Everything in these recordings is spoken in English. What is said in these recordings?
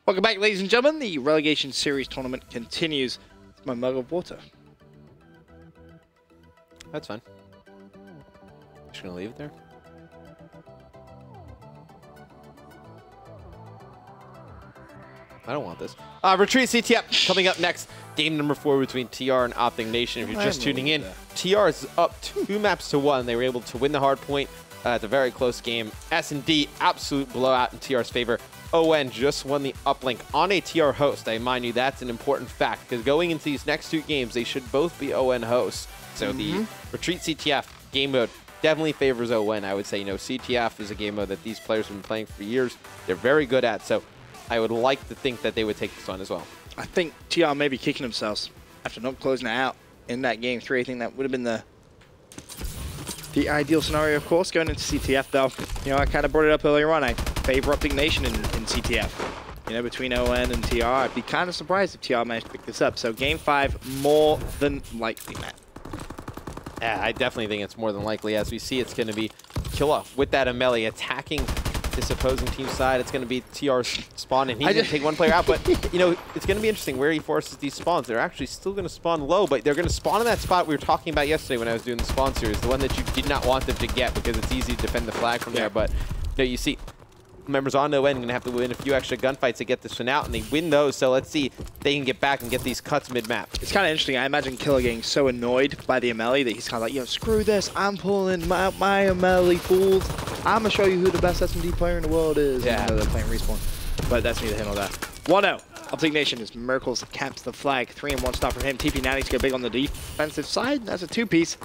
Welcome back, ladies and gentlemen. The Relegation Series tournament continues. It's my mug of water. That's fine. Just gonna leave it there. I don't want this. Retreat CTF coming up next. Game number 4 between TR and OpTic Nation. If you're just tuning in, TR is up 2 maps to 1. They were able to win the hard point. It's a very close game. S&D, absolute blowout in TR's favor. ON just won the uplink on a TR host. I mind you, that's an important fact because going into these next 2 games, they should both be ON hosts. So the Retreat CTF game mode definitely favors ON. I would say, you know, CTF is a game mode that these players have been playing for years. They're very good at. So I would like to think that they would take this on as well. I think TR may be kicking themselves after not closing it out in that game 3. I think that would have been the ideal scenario, of course, going into CTF, though. You know, I kind of brought it up earlier on. I favor OpTic Nation in CTF. You know, between ON and TR, I'd be kind of surprised if TR managed to pick this up. So game 5, more than likely, Matt. Yeah, I definitely think it's more than likely. As we see, it's going to be Killa with that MLG attacking this opposing team side. It's going to be TR's spawn, and he's going to take one player out. But, you know, it's going to be interesting where he forces these spawns. They're actually still going to spawn low, but they're going to spawn in that spot we were talking about yesterday when I was doing the spawn series, the one that you did not want them to get because it's easy to defend the flag from there. But, you know, you see members on no end going to have to win a few extra gunfights to get this one out, and they win those. So let's see if they can get back and get these cuts mid-map. It's kind of interesting. I imagine Killa getting so annoyed by the MLG that he's kind of like, yo, screw this. I'm pulling my MLG fools. I'm going to show you who the best S&D player in the world is. Yeah. Even though they're playing Respawn. But that's neither here nor there. 1-0. OpTic Nation is Miracles caps the flag. 3-1 start from him. TP now needs to go big on the defensive side. That's a 2-piece.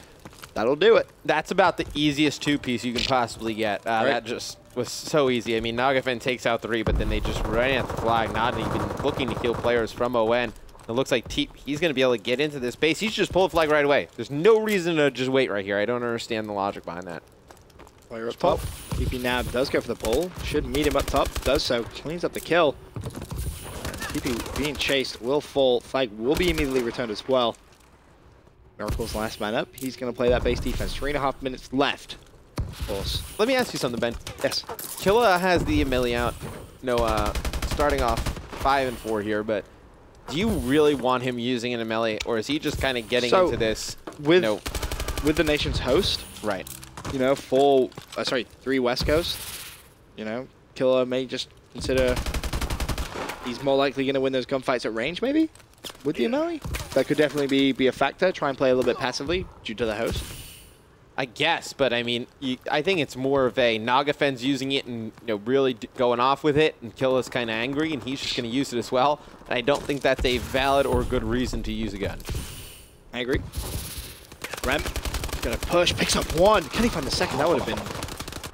That'll do it. That's about the easiest 2-piece you can possibly get. That just was so easy. I mean, Nagafen takes out 3, but then they just ran at the flag, not even looking to kill players from ON. It looks like he's going to be able to get into this base. He's just pull the flag right away. There's no reason to just wait right here. I don't understand the logic behind that. Player up top. TP now does go for the pull. Should meet him up top. Does so. Cleans up the kill. TP being chased will fall. Flag will be immediately returned as well. Miracle's last man up. He's going to play that base defense. 3.5 minutes left. Of course. Let me ask you something, Ben. Yes. Killa has the MLG out. You know, starting off 5 and 4 here, but do you really want him using an MLG, or is he just kind of getting into this? With the nation's host, right? You know, 3 West Coast. You know, Killa may just consider he's more likely going to win those gunfights at range, maybe with the MLG. That could definitely be a factor. Try and play a little bit passively due to the host. I guess, but I mean, I think it's more of a Nagafen's using it and, you know, really going off with it, and Killa's kind of angry, and he's just going to use it as well. And I don't think that's a valid or good reason to use a gun. I agree. Rem gonna push, picks up 1. Can he find the second? That would have been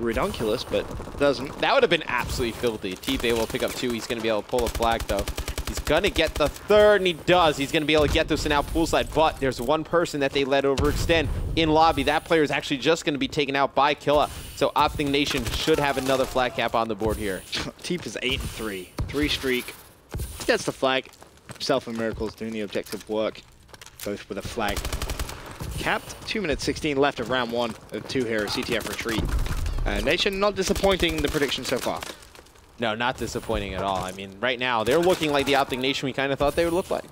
redonkulous, but doesn't. That would have been absolutely filthy. TP will pick up 2. He's going to be able to pull a flag, though. He's going to get the 3rd, and he does. He's going to be able to get this and out poolside, but there's one person that they let overextend in lobby. That player is actually just going to be taken out by Killa. So OpTic Nation should have another flag cap on the board here. Teep is 8-3. 3 streak. Gets the flag. Himself and Miracles doing the objective work. Both with a flag capped. 2 minutes 16 left of round 1 of 2 here. CTF retreat. Nation not disappointing the prediction so far. No, not disappointing at all. I mean, right now, they're looking like the OpTic Nation we kind of thought they would look like.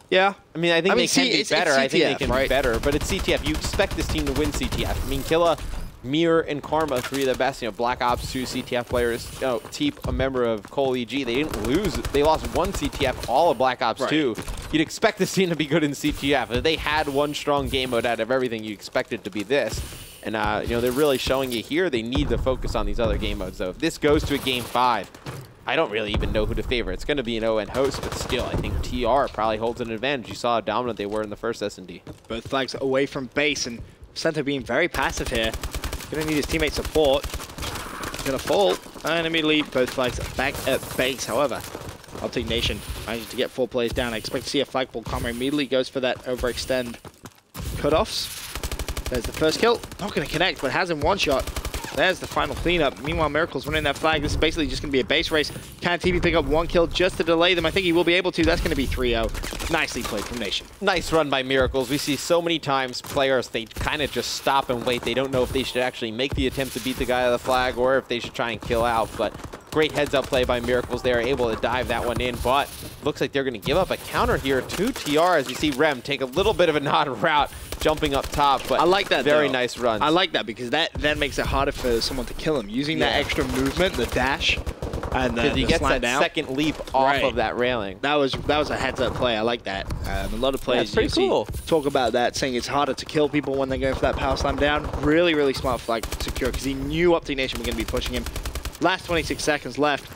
Yeah. I mean, I think they can be better. I think they can be better, but it's CTF. You expect this team to win CTF. I mean, Killa, Mir, and Karma, 3 of the best, you know, Black Ops 2 CTF players. You know, Teep, a member of Cole EG, they didn't lose. They lost 1 CTF, all of Black Ops 2. You'd expect this team to be good in CTF. If they had one strong game mode out of everything, you expect it to be this. And, you know, they're really showing you here they need to focus on these other game modes, though. If this goes to a game 5, I don't really even know who to favor. It's going to be an ON host, but still, I think TR probably holds an advantage. You saw how dominant they were in the first S&D. Both flags away from base, and Center being very passive here. Going to need his teammate support. He's going to fall, and immediately both flags back at base. However, OpTic Nation managed to get 4 players down. I expect to see a flagpole. Karma immediately goes for that overextend cutoffs. There's the first kill. Not going to connect, but has him one shot. There's the final cleanup. Meanwhile, Miracle's winning that flag. This is basically just going to be a base race. Can TP pick up 1 kill just to delay them? I think he will be able to. That's going to be 3-0. Nicely played from Nation. Nice run by Miracles. We see so many times players, they kind of just stop and wait. They don't know if they should actually make the attempt to beat the guy on the flag or if they should try and kill out. But Great heads-up play by Miracles. They are able to dive that one in, but looks like they're going to give up a counter here to TR as you see Rem take a little bit of an odd route jumping up top, but I like that, very though. nice runs. I like that because that then makes it harder for someone to kill him. Using that extra movement, the dash, and the he gets slide that down. second leap off of that railing. That was a heads-up play. I like that. A lot of players pretty cool. talk about that, saying it's harder to kill people when they're going for that power slam down. Really, really smart flag secure because he knew OpTic Nation were going to be pushing him. Last 26 seconds left.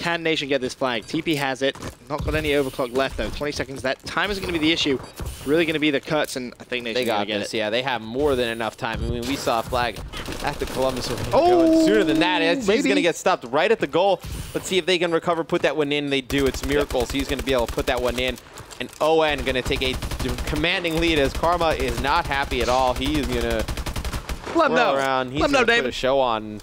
Can Nation get this flag? TP has it. Not got any overclock left though. 20 seconds. That time isn't going to be the issue. Really going to be the cuts, and I think Nation's going to get it. Yeah, they have more than enough time. I mean, we saw a flag at the Columbus Arena sooner than that. He's going to get stopped right at the goal. Let's see if they can recover, put that one in. They do. It's Miracles. He's going to be able to put that one in. And ON going to take a commanding lead as Karma is not happy at all. He is going to roll around. He's going to put a show on.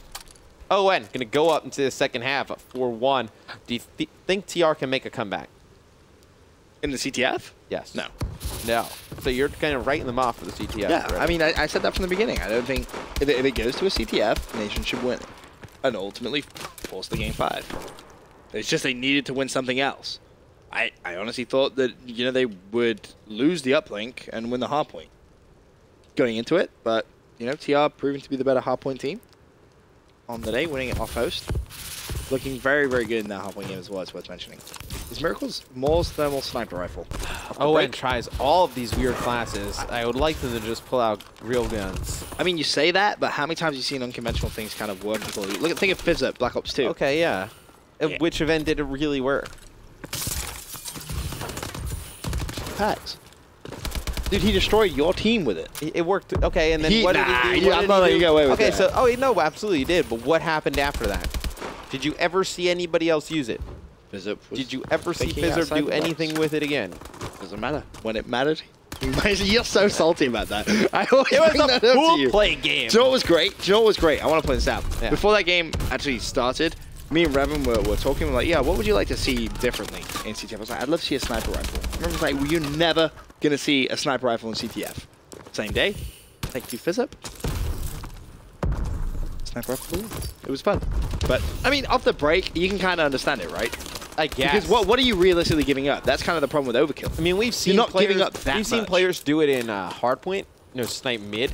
ON going to go up into the second half at 4-1. Do you think TR can make a comeback? In the CTF? Yes. No. No. So you're kind of writing them off for the CTF. Yeah, right? I mean, I said that from the beginning. I don't think if it goes to a CTF, Nation should win it. And ultimately force the game 5. It's just they needed to win something else. I honestly thought that, you know, they would lose the uplink and win the hardpoint going into it. But, you know, TR proving to be the better hardpoint team on the day, winning it off host. Looking very, very good in that hardpoint game as well, it's worth mentioning. Is Miracles Moore's thermal sniper rifle? ON tries all of these weird classes. I would like them to just pull out real guns. I mean, you say that, but how many times have you seen unconventional things kind of work? Think of Fizz at Black Ops 2. Okay, yeah. At which event did it really work? Packs. Dude, he destroyed your team with it. It worked. Okay, and then what did he do? I'm not letting you get away with that. Okay, so, no, absolutely you did. But what happened after that? Did you ever see anybody else use it? Did you ever see Fizzard do anything with it again? Doesn't matter. When it mattered, you're so salty about that. I always it was bring that a up cool to you. play game. Do you know what was great? Do you know what was great? I want to point this out. Yeah. Before that game actually started, me and Revan were talking. We're like, yeah, what would you like to see differently in CTF? I was like, I'd love to see a sniper rifle. I remember like, well, you're never going to see a sniper rifle in CTF. Same day. Thank you, Fizzip. Sniper rifle. It was fun. But, I mean, off the break, you can kind of understand it, right? I guess. Because what are you realistically giving up? That's kind of the problem with overkill. I mean, we've seen You're not players, giving up that we've seen much. players do it in hardpoint, snipe mid.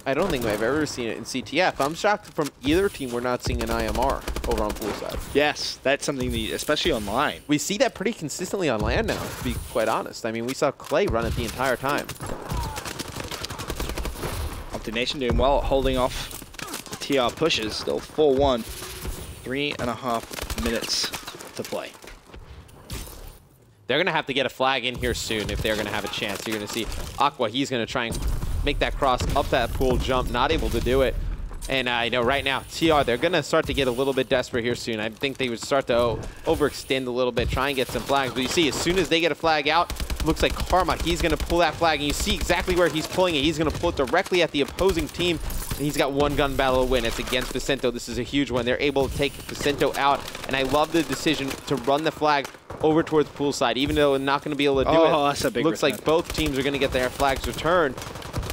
I don't think I've ever seen it in CTF. I'm shocked from either team we're not seeing an IMR over on poolside. Yes, that's something that, especially online. We see that pretty consistently on land now, to be quite honest. I mean, we saw Clay run it the entire time. OpTic Nation doing well, holding off TR pushes. Still 4-1. 3.5 minutes to play. They're going to have to get a flag in here soon if they're going to have a chance. You're going to see Aqua, he's going to try and make that cross up that pool jump, not able to do it. And I know right now, TR, they're going to start to get a little bit desperate here soon. I think they would start to overextend a little bit, try and get some flags. But you see, as soon as they get a flag out, looks like Karma, he's going to pull that flag. And you see exactly where he's pulling it. He's going to pull it directly at the opposing team. And he's got one gun battle to win. It's against Vicento. This is a huge one. They're able to take Vicento out. And I love the decision to run the flag over towards poolside, even though they're not going to be able to do it. That's a big Looks like both teams are going to get their flags returned.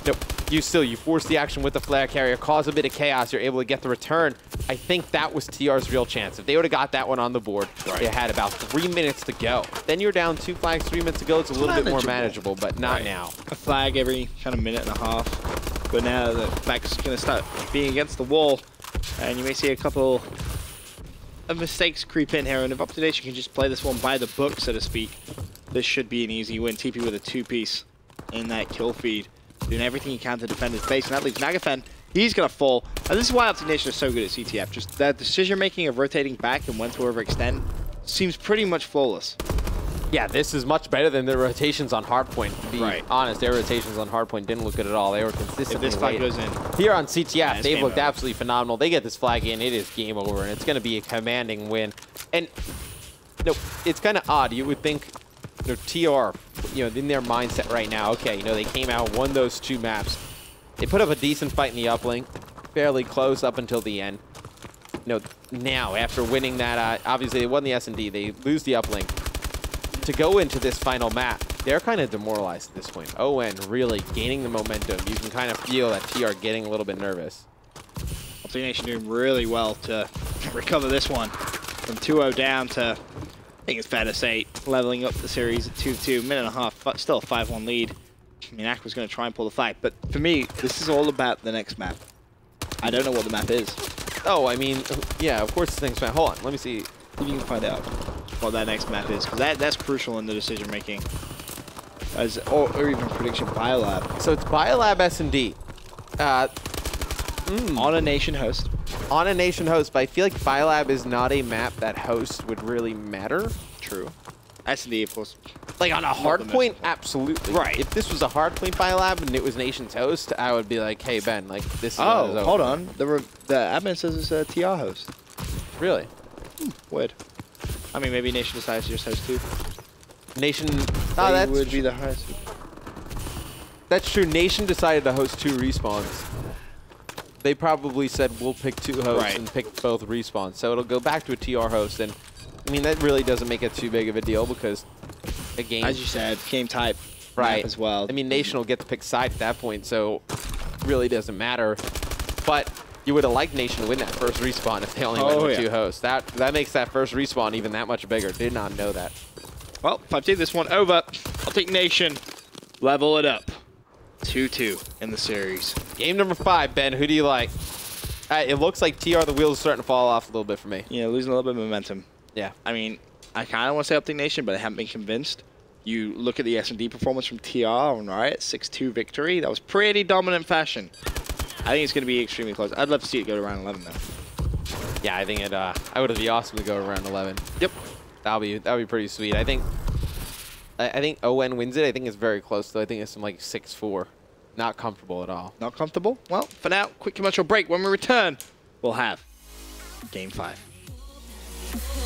Nope. You force the action with the flag carrier, cause a bit of chaos, you're able to get the return. I think that was TR's real chance. If they would have got that one on the board, they had about 3 minutes to go. Then you're down 2 flags, 3 minutes to go. It's a little bit more manageable, but not now. A flag every kind of minute and a half. But now the flag's going to start being against the wall, and you may see a couple of mistakes creep in here. And if OpTic Nation can just play this one by the book, so to speak, this should be an easy win. TP with a 2-piece in that kill feed, doing everything he can to defend his base, and that leaves Nagafen. He's going to fall. And this is why OpTic Nation is so good at CTF. Just that decision-making of rotating back and when to overextend seems pretty much flawless. Yeah, this is much better than their rotations on hardpoint. To be honest, their rotations on hardpoint didn't look good at all. They were consistently If this flag goes in. Here on CTF, they've looked absolutely phenomenal. They get this flag in, it is game over, and it's going to be a commanding win. And it's kind of odd. You would think TR, in their mindset right now, okay, they came out, won those 2 maps. They put up a decent fight in the uplink, fairly close up until the end. Now, after winning that, obviously they won the S&D, they lose the uplink. To go into this final map, they're kind of demoralized at this point. ON really gaining the momentum. You can kind of feel that TR getting a little bit nervous. OpTic Nation doing really well to recover this one from 2-0 down to, I think it's fair to say, leveling up the series at 2-2, minute and a half, but still a 5-1 lead. I mean, Aqua's going to try and pull the fight, but for me, this is all about the next map. I don't know what the map is. Oh, I mean, yeah, of course it's the next map. Hold on, let me see. You can find out what that next map is, because that's crucial in the decision making, or even prediction Biolab. So it's Biolab S&D. On a nation host. On a nation host, but I feel like Biolab is not a map that host would really matter. True. S&D, of course. Like on a hard point, absolutely. Right. If this was a hard point Biolab and it was nation's host, I would be like, hey, Ben, like, this is hold on. The admin says it's a TR host. Really? Weird. I mean, maybe Nation decides to just host 2. Nation... Oh, that would be the highest. That's true. Nation decided to host 2 respawns. They probably said, we'll pick 2 hosts and pick both respawns. So it'll go back to a TR host. And, I mean, that really doesn't make it too big of a deal because a game... As you said, game type as well. I mean, Nation will get to pick side at that point, so it really doesn't matter. But you would have liked Nation to win that first respawn if they only went with 2 hosts. That makes that first respawn even that much bigger. Did not know that. Well, if I take this one over, I'll take Nation. Level it up. 2-2 in the series. Game number 5, Ben. Who do you like? It looks like TR, the wheels are starting to fall off a little bit for me. Yeah, losing a little bit of momentum. Yeah. I mean, I kind of want to say OpTic Nation, but I haven't been convinced. You look at the S&D performance from TR on Riot, 6-2 victory. That was pretty dominant fashion. I think it's going to be extremely close. I'd love to see it go to round 11, though. Yeah, I think it. I would be awesome to go to round 11. Yep. That'll be pretty sweet. I think ON wins it. I think it's very close, though. I think it's some like 6-4. Not comfortable at all. Not comfortable? Well, for now, quick commercial break. When we return, we'll have Game 5.